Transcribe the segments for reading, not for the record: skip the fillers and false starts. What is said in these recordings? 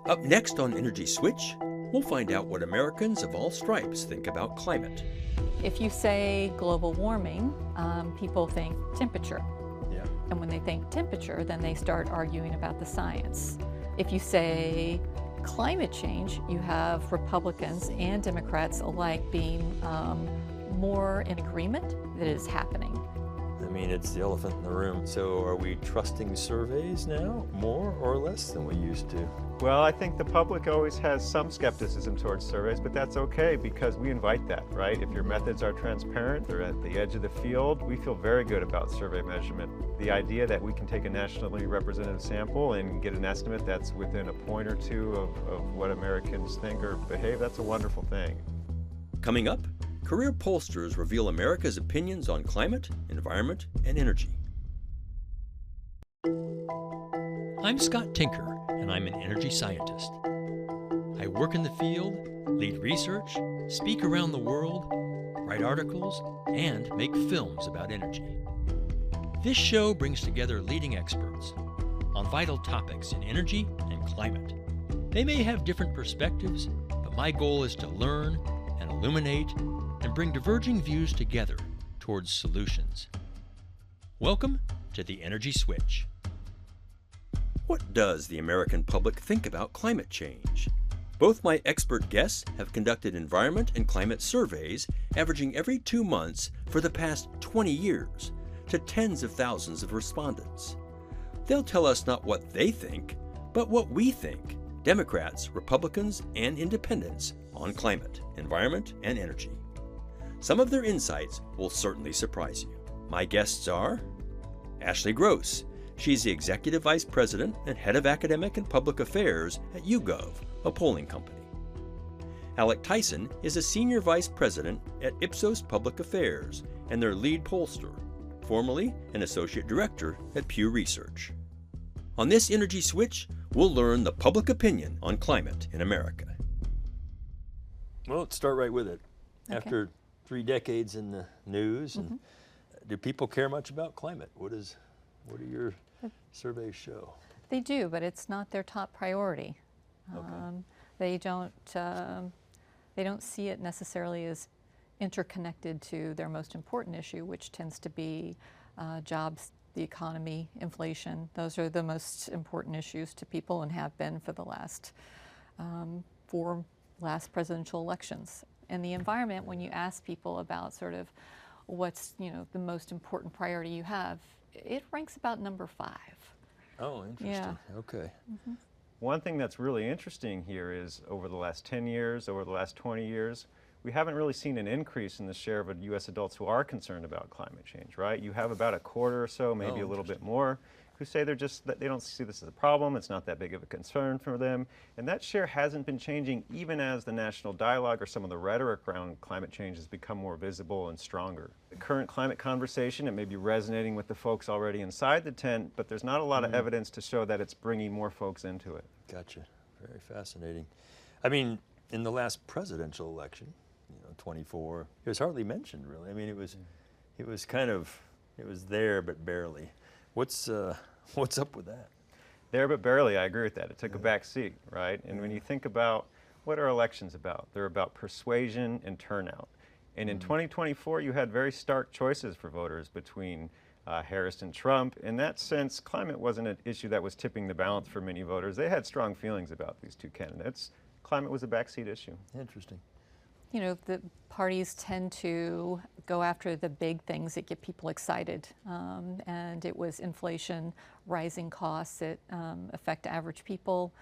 Up next on Energy Switch, we'll find out what Americans of all stripes think about climate. If you say global warming, people think temperature. Yeah. And when they think temperature, then they start arguing about the science. If you say climate change, you have Republicans and Democrats alike being more in agreement that it is happening. I mean, it's the elephant in the room. So are we trusting surveys now more or less than we used to? Well, I think the public always has some skepticism towards surveys, but that's okay because we invite that, right? If your methods are transparent, they're at the edge of the field, we feel very good about survey measurement. The idea that we can take a nationally representative sample and get an estimate that's within a point or two of what Americans think or behave, that's a wonderful thing. Coming up, career pollsters reveal America's opinions on climate, environment, and energy. I'm Scott Tinker, and I'm an energy scientist. I work in the field, lead research, speak around the world, write articles, and make films about energy. This show brings together leading experts on vital topics in energy and climate. They may have different perspectives, but my goal is to learn and illuminate and bring diverging views together towards solutions. Welcome to the Energy Switch. What does the American public think about climate change? Both my expert guests have conducted environment and climate surveys averaging every 2 months for the past 20 years to tens of thousands of respondents. They'll tell us not what they think, but what we think, Democrats, Republicans, and independents, on climate, environment, and energy. Some of their insights will certainly surprise you. My guests are Ashley Gross. She's the Executive Vice President and Head of Academic and Public Affairs at YouGov, a polling company. Alec Tyson is a Senior Vice President at Ipsos Public Affairs and their lead pollster, formerly an Associate Director at Pew Research. On this Energy Switch, we'll learn the public opinion on climate in America. Well, let's start right with it. Okay. After 3 decades in the news, and do people care much about climate? What do your surveys show? They do, but it's not their top priority. Okay. They don't see it necessarily as interconnected to their most important issue, which tends to be jobs, the economy, inflation. Those are the most important issues to people and have been for the last 4 presidential elections. And the environment, when you ask people about sort of what's the most important priority you have, it ranks about number 5. Oh, interesting. Yeah. Okay. One thing that's really interesting here is over the last 10 years, over the last 20 years, we haven't really seen an increase in the share of U.S. adults who are concerned about climate change, right? You have about a quarter or so, maybe a little bit more, who say that they don't see this as a problem, it's not that big of a concern for them. And that share hasn't been changing even as the national dialogue or some of the rhetoric around climate change has become more visible and stronger. The current climate conversation, it may be resonating with the folks already inside the tent, but there's not a lot of evidence to show that it's bringing more folks into it. Gotcha. Very fascinating. I mean, in the last presidential election, 24, it was hardly mentioned really. I mean, it was there, but barely. What's up with that? There, but barely, I agree with that. It took a back seat, right? And when you think about what are elections about, they're about persuasion and turnout. And in 2024, you had very stark choices for voters between Harris and Trump. In that sense, climate wasn't an issue that was tipping the balance for many voters. They had strong feelings about these two candidates. Climate was a backseat issue. Interesting. The parties tend to go after the big things that get people excited. And it was inflation, rising costs that affect average people,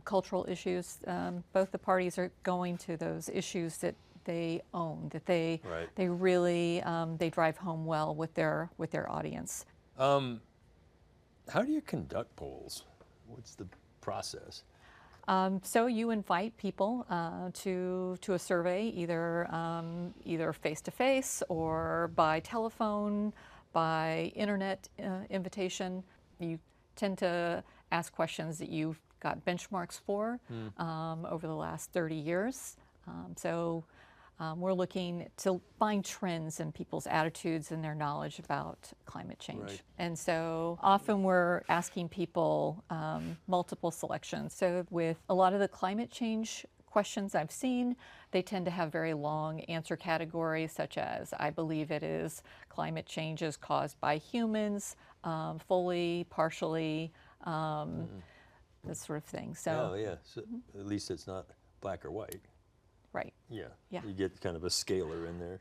cultural issues. Both the parties are going to those issues that they own, that they really they drive home well with their audience. How do you conduct polls? What's the process? So you invite people to a survey, either face-to-face or by telephone, by internet invitation. You tend to ask questions that you've got benchmarks for over the last 30 years. We're looking to find trends in people's attitudes and their knowledge about climate change. Right. And so often we're asking people multiple selections. So with a lot of the climate change questions I've seen, they tend to have very long answer categories, such as, I believe it is climate change is caused by humans, fully, partially, this sort of thing. So, Oh, yeah. So at least it's not black or white. right. Yeah. Yeah. You get kind of a scalar in there.